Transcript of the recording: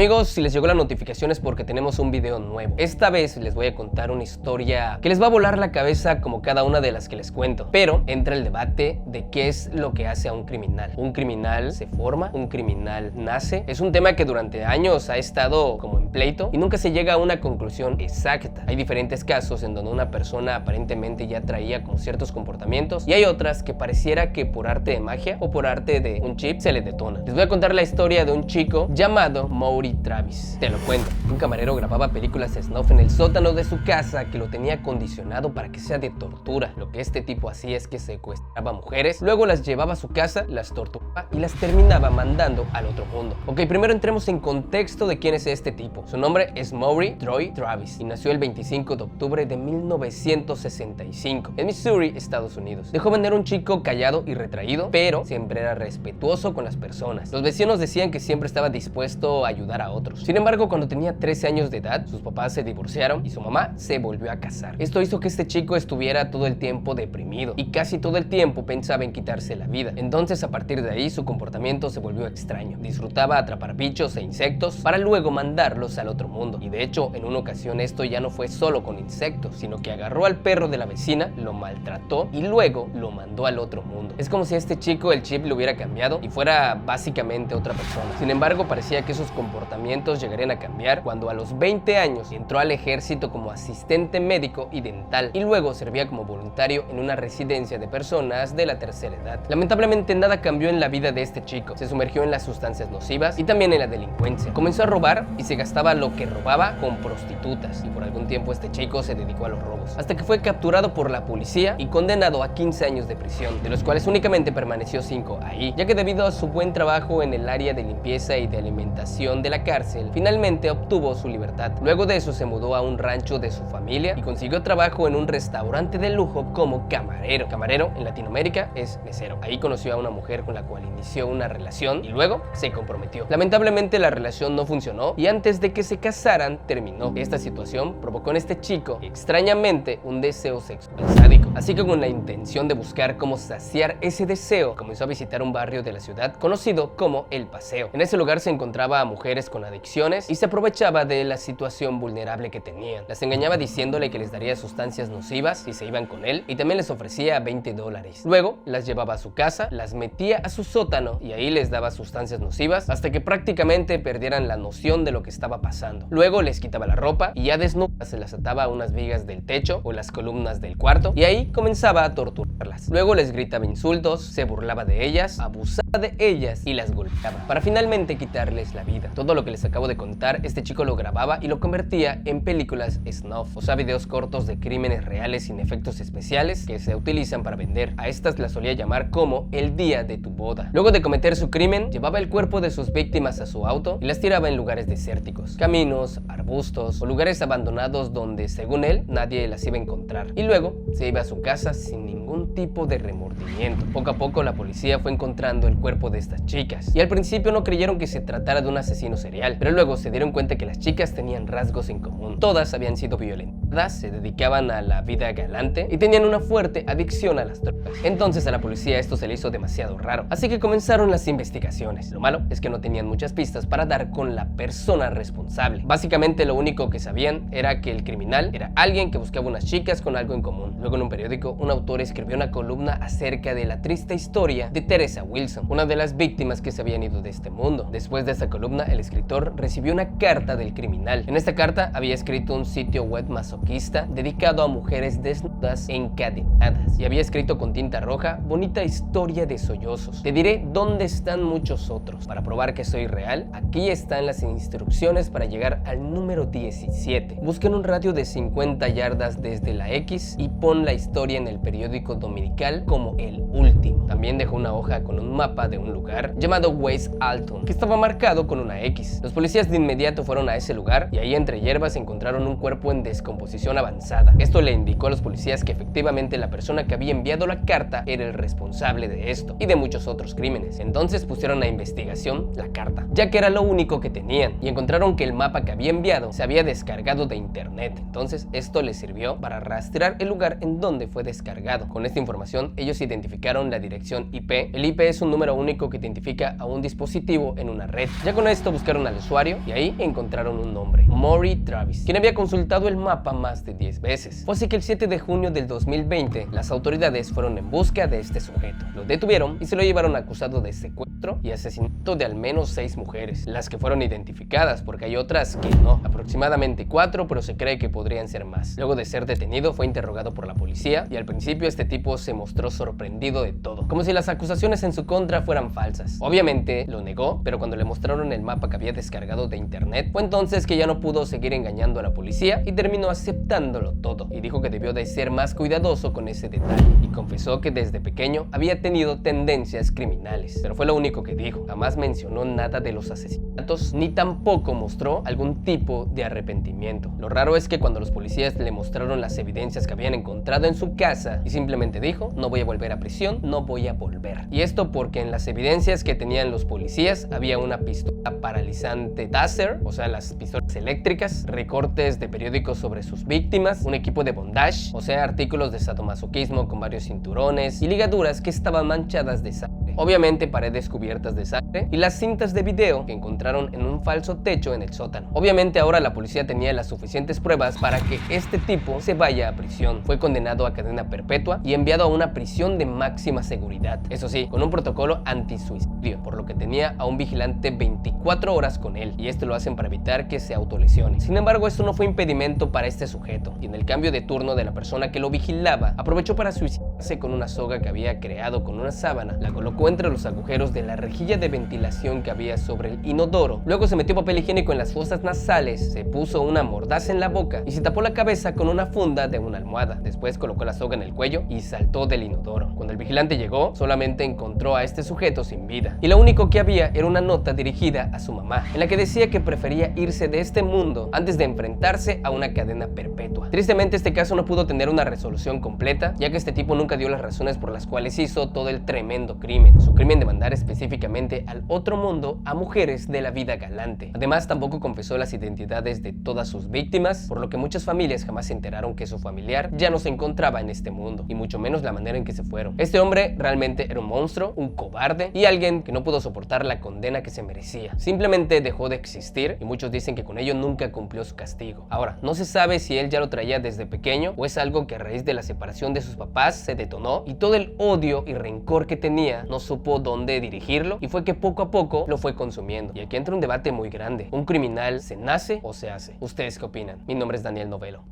Amigos, si les llegó la notificación es porque tenemos un video nuevo. Esta vez les voy a contar una historia que les va a volar la cabeza como cada una de las que les cuento. Pero entra el debate de qué es lo que hace a un criminal. ¿Un criminal se forma? ¿Un criminal nace? Es un tema que durante años ha estado como en pleito y nunca se llega a una conclusión exacta. Hay diferentes casos en donde una persona aparentemente ya traía como ciertos comportamientos y hay otras que pareciera que por arte de magia o por arte de un chip se le detona. Les voy a contar la historia de un chico llamado Maury Travis. Te lo cuento. Un camarero grababa películas de snuff en el sótano de su casa que lo tenía acondicionado para que sea de tortura. Lo que este tipo hacía es que secuestraba mujeres, luego las llevaba a su casa, las torturaba y las terminaba mandando al otro mundo. Ok, primero entremos en contexto de quién es este tipo. Su nombre es Maury Troy Travis y nació el 25 de octubre de 1965 en Missouri, Estados Unidos. De joven era un chico callado y retraído, pero siempre era respetuoso con las personas. Los vecinos decían que siempre estaba dispuesto a ayudar a otros. Sin embargo, cuando tenía 13 años de edad, sus papás se divorciaron y su mamá se volvió a casar. Esto hizo que este chico estuviera todo el tiempo deprimido y casi todo el tiempo pensaba en quitarse la vida. Entonces, a partir de ahí, su comportamiento se volvió extraño. Disfrutaba atrapar bichos e insectos para luego mandarlos al otro mundo. Y de hecho, en una ocasión esto ya no fue solo con insectos, sino que agarró al perro de la vecina, lo maltrató y luego lo mandó al otro mundo. Es como si a este chico el chip le hubiera cambiado y fuera básicamente otra persona. Sin embargo, parecía que esos comportamientos llegarían a cambiar cuando a los 20 años entró al ejército como asistente médico y dental y luego servía como voluntario en una residencia de personas de la tercera edad. Lamentablemente nada cambió en la vida de este chico. Se sumergió en las sustancias nocivas y también en la delincuencia. Comenzó a robar y se gastaba lo que robaba con prostitutas y por algún tiempo este chico se dedicó a los robos hasta que fue capturado por la policía y condenado a 15 años de prisión, de los cuales únicamente permaneció 5 ahí, ya que debido a su buen trabajo en el área de limpieza y de alimentación de la cárcel, finalmente obtuvo su libertad. Luego de eso se mudó a un rancho de su familia y consiguió trabajo en un restaurante de lujo como camarero. Camarero en Latinoamérica es mesero. Ahí conoció a una mujer con la cual inició una relación y luego se comprometió. Lamentablemente la relación no funcionó y antes de que se casaran terminó. Esta situación provocó en este chico extrañamente un deseo sexual sádico, así que con la intención de buscar cómo saciar ese deseo comenzó a visitar un barrio de la ciudad conocido como El Paseo. En ese lugar se encontraba a mujeres con adicciones y se aprovechaba de la situación vulnerable que tenían. Las engañaba diciéndole que les daría sustancias nocivas si se iban con él y también les ofrecía $20. Luego las llevaba a su casa, las metía a su sótano y ahí les daba sustancias nocivas hasta que prácticamente perdieran la noción de lo que estaba pasando. Luego les quitaba la ropa y ya desnudas se las ataba a unas vigas del techo o las columnas del cuarto y ahí comenzaba a torturarlas. Luego les gritaba insultos, se burlaba de ellas, abusaba de ellas y las golpeaba para finalmente quitarles la vida. Todo lo que les acabo de contar, este chico lo grababa y lo convertía en películas snuff, o sea, videos cortos de crímenes reales sin efectos especiales que se utilizan para vender. A estas las solía llamar como el día de tu boda. Luego de cometer su crimen, llevaba el cuerpo de sus víctimas a su auto y las tiraba en lugares desérticos, caminos, arbustos o lugares abandonados donde, según él, nadie las iba a encontrar. Y luego se iba a su casa sin ningún tipo de remordimiento. Poco a poco la policía fue encontrando el cuerpo de estas chicas y al principio no creyeron que se tratara de un asesino serial, pero luego se dieron cuenta que las chicas tenían rasgos en común. Todas habían sido violentadas, se dedicaban a la vida galante y tenían una fuerte adicción a las drogas. Entonces a la policía esto se le hizo demasiado raro, así que comenzaron las investigaciones. Lo malo es que no tenían muchas pistas para dar con la persona responsable. Básicamente lo único que sabían era que el criminal era alguien que buscaba unas chicas con algo en común. Luego en un periódico un autor escribió una columna acerca de la triste historia de Teresa Wilson, una de las víctimas que se habían ido de este mundo. Después de esa columna, el escritor recibió una carta del criminal. En esta carta había escrito un sitio web masoquista dedicado a mujeres desnudas encadenadas y había escrito con tinta roja: bonita historia de sollozos. Te diré dónde están muchos otros. Para probar que soy real, aquí están las instrucciones para llegar al número 17. Busca en un radio de 50 yardas desde la X y pon la historia en el periódico dominical como el último. También dejó una hoja con un mapa de un lugar llamado West Alton, que estaba marcado con una X. Los policías de inmediato fueron a ese lugar y ahí entre hierbas encontraron un cuerpo en descomposición avanzada. Esto le indicó a los policías que efectivamente la persona que había enviado la carta era el responsable de esto y de muchos otros crímenes. Entonces pusieron a investigación la carta, ya que era lo único que tenían, y encontraron dijeron que el mapa que había enviado se había descargado de internet. Entonces esto les sirvió para rastrear el lugar en donde fue descargado. Con esta información ellos identificaron la dirección IP. El IP es un número único que identifica a un dispositivo en una red. Ya con esto buscaron al usuario y ahí encontraron un nombre: Maury Travis, quien había consultado el mapa más de 10 veces. Fue así que el 7 de junio del 2020 las autoridades fueron en busca de este sujeto. Lo detuvieron y se lo llevaron acusado de secuestro y asesinato de al menos 6 mujeres, las que fueron identificadas, porque hay otras que no, aproximadamente 4, pero se cree que podrían ser más. Luego de ser detenido fue interrogado por la policía y al principio este tipo se mostró sorprendido de todo, como si las acusaciones en su contra fueran falsas. Obviamente lo negó, pero cuando le mostraron el mapa que había descargado de internet, fue entonces que ya no pudo seguir engañando a la policía y terminó aceptándolo todo, y dijo que debió de ser más cuidadoso con ese detalle, y confesó que desde pequeño había tenido tendencias criminales, pero fue lo único que dijo. Jamás mencionó nada de los asesinatos ni tampoco mostró algún tipo de arrepentimiento. Lo raro es que cuando los policías le mostraron las evidencias que habían encontrado en su casa, y simplemente dijo: no voy a volver a prisión, no voy a volver. Y esto porque en las evidencias que tenían los policías había una pistola paralizante Taser, o sea, las pistolas eléctricas, recortes de periódicos sobre sus víctimas, un equipo de bondage, o sea, artículos de sadomasoquismo con varios cinturones y ligaduras que estaban manchadas de sangre, obviamente paredes cubiertas de sangre, y las cintas de video que encontraron en un falso techo en el sótano. Obviamente ahora la policía tenía las suficientes pruebas para que este tipo se vaya a prisión. Fue condenado a cadena perpetua y enviado a una prisión de máxima seguridad, eso sí, con un protocolo antisuicidio, por lo que tenía a un vigilante 24 horas con él, y esto lo hacen para evitar que se autolesione. Sin embargo, esto no fue impedimento para este sujeto, y en el cambio de turno de la persona que lo vigilaba, aprovechó para suicidarse con una soga que había creado con una sábana, la colocó entre los agujeros de la rejilla de ventilación que había sobre el inodoro, luego se metió papel higiénico en las fosas nasales, se puso una mordaza en la boca y se tapó la cabeza con una funda de una almohada. Después colocó la soga en el cuello y saltó del inodoro. Cuando el vigilante llegó, solamente encontró a este sujeto sin vida, y lo único que había era una nota dirigida a su mamá, en la que decía que prefería irse de este mundo antes de enfrentarse a una cadena perpetua. Tristemente, este caso no pudo tener una resolución completa, ya que este tipo nunca dio las razones por las cuales hizo todo el tremendo crimen, su crimen de mandar específicamente al otro mundo a mujeres de la vida galante. Además, tampoco confesó las identidades de todas sus víctimas, por lo que muchas familias jamás se enteraron que su familiar ya no se encontraba en este mundo, y mucho menos la manera en que se fueron. Este hombre realmente era un monstruo, un cobarde y alguien que no pudo soportar la condena que se merecía. Simplemente dejó de existir, y muchos dicen que con ello nunca cumplió su castigo. Ahora, no se sabe si él ya lo traía desde pequeño o es algo que a raíz de la separación de sus papás se detonó, y todo el odio y rencor que tenía no supo dónde dirigirlo, y fue que poco a poco lo fue consumiendo. Y aquí entra un debate muy grande: ¿un criminal se nace o se hace? ¿Ustedes qué opinan? Mi nombre es Daniel Novelo.